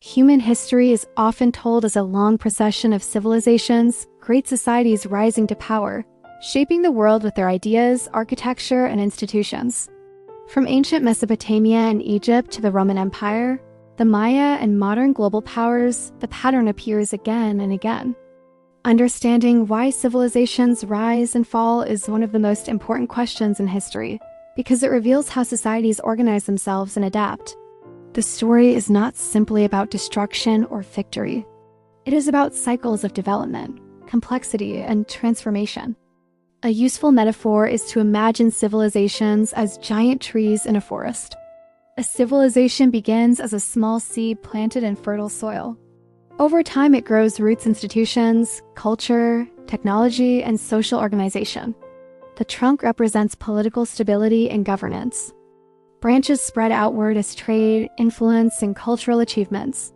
Human history is often told as a long procession of civilizations, great societies rising to power, shaping the world with their ideas, architecture, and institutions. From ancient Mesopotamia and Egypt to the Roman Empire, the Maya and modern global powers, the pattern appears again and again. Understanding why civilizations rise and fall is one of the most important questions in history, because it reveals how societies organize themselves and adapt. The story is not simply about destruction or victory. It is about cycles of development, complexity, and transformation. A useful metaphor is to imagine civilizations as giant trees in a forest. A civilization begins as a small seed planted in fertile soil. Over time, it grows roots, institutions, culture, technology, and social organization. The trunk represents political stability and governance. Branches spread outward as trade, influence, and cultural achievements.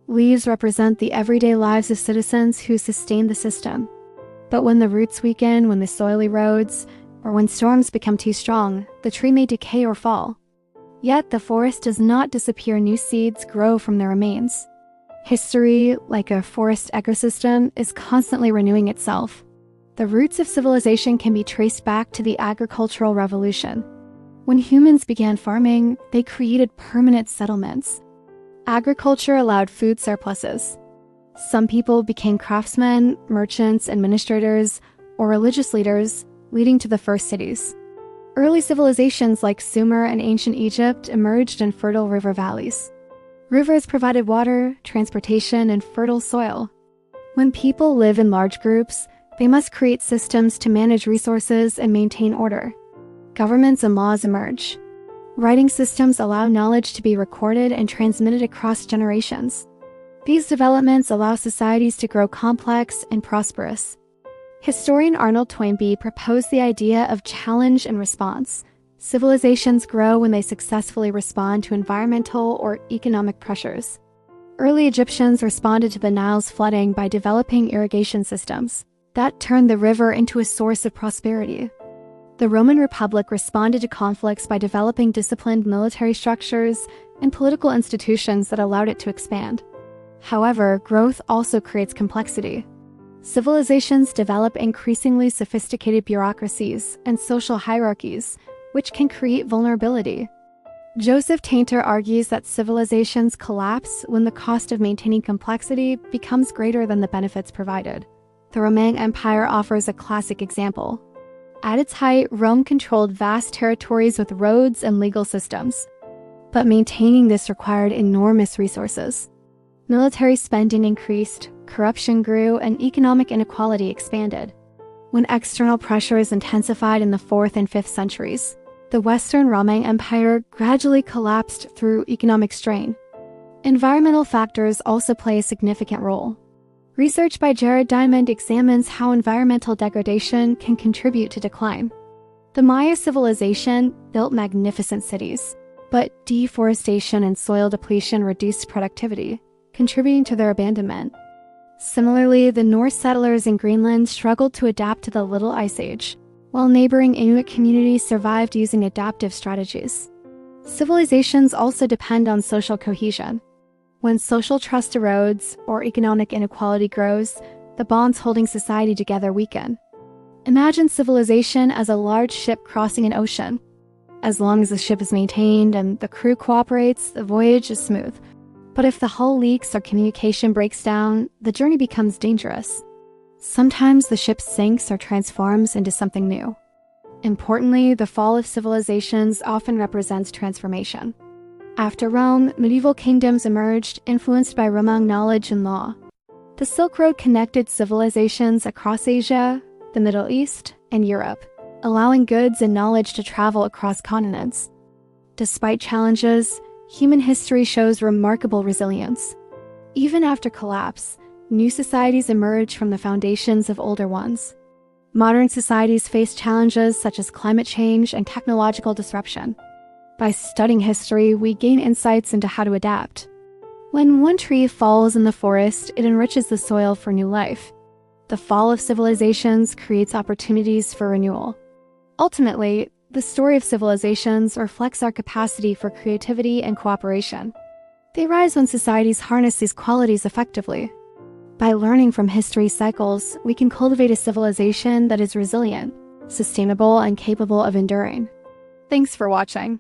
Leaves represent the everyday lives of citizens who sustain the system. But when the roots weaken, when the soil erodes, or when storms become too strong, the tree may decay or fall. Yet the forest does not disappear. New seeds grow from the remains. History, like a forest ecosystem, is constantly renewing itself. The roots of civilization can be traced back to the agricultural revolution. When humans began farming, they created permanent settlements. Agriculture allowed food surpluses. Some people became craftsmen, merchants, administrators, or religious leaders, leading to the first cities. Early civilizations like Sumer and ancient Egypt emerged in fertile river valleys. Rivers provided water, transportation, and fertile soil. When people live in large groups, they must create systems to manage resources and maintain order. Governments and laws emerge. Writing systems allow knowledge to be recorded and transmitted across generations. These developments allow societies to grow complex and prosperous. Historian Arnold Toynbee proposed the idea of challenge and response. Civilizations grow when they successfully respond to environmental or economic pressures. Early Egyptians responded to the Nile's flooding by developing irrigation systems. That turned the river into a source of prosperity. The Roman Republic responded to conflicts by developing disciplined military structures and political institutions that allowed it to expand. However, growth also creates complexity. Civilizations develop increasingly sophisticated bureaucracies and social hierarchies, which can create vulnerability. Joseph Tainter argues that civilizations collapse when the cost of maintaining complexity becomes greater than the benefits provided. The Roman Empire offers a classic example. At its height, Rome controlled vast territories with roads and legal systems. But maintaining this required enormous resources. Military spending increased, corruption grew, and economic inequality expanded. When external pressures intensified in the 4th and 5th centuries, the Western Roman Empire gradually collapsed through economic strain. Environmental factors also play a significant role. Research by Jared Diamond examines how environmental degradation can contribute to decline. The Maya civilization built magnificent cities, but deforestation and soil depletion reduced productivity, contributing to their abandonment. Similarly, the Norse settlers in Greenland struggled to adapt to the Little Ice Age, while neighboring Inuit communities survived using adaptive strategies. Civilizations also depend on social cohesion. When social trust erodes or economic inequality grows, the bonds holding society together weaken. Imagine civilization as a large ship crossing an ocean. As long as the ship is maintained and the crew cooperates, the voyage is smooth. But if the hull leaks or communication breaks down, the journey becomes dangerous. Sometimes the ship sinks or transforms into something new. Importantly, the fall of civilizations often represents transformation. After Rome, medieval kingdoms emerged, influenced by Roman knowledge and law. The Silk Road connected civilizations across Asia, the Middle East, and Europe, allowing goods and knowledge to travel across continents. Despite challenges, human history shows remarkable resilience. Even after collapse, new societies emerge from the foundations of older ones. Modern societies face challenges such as climate change and technological disruption. By studying history, we gain insights into how to adapt. When one tree falls in the forest, it enriches the soil for new life. The fall of civilizations creates opportunities for renewal. Ultimately, the story of civilizations reflects our capacity for creativity and cooperation. They rise when societies harness these qualities effectively. By learning from history's cycles, we can cultivate a civilization that is resilient, sustainable, and capable of enduring. Thanks for watching.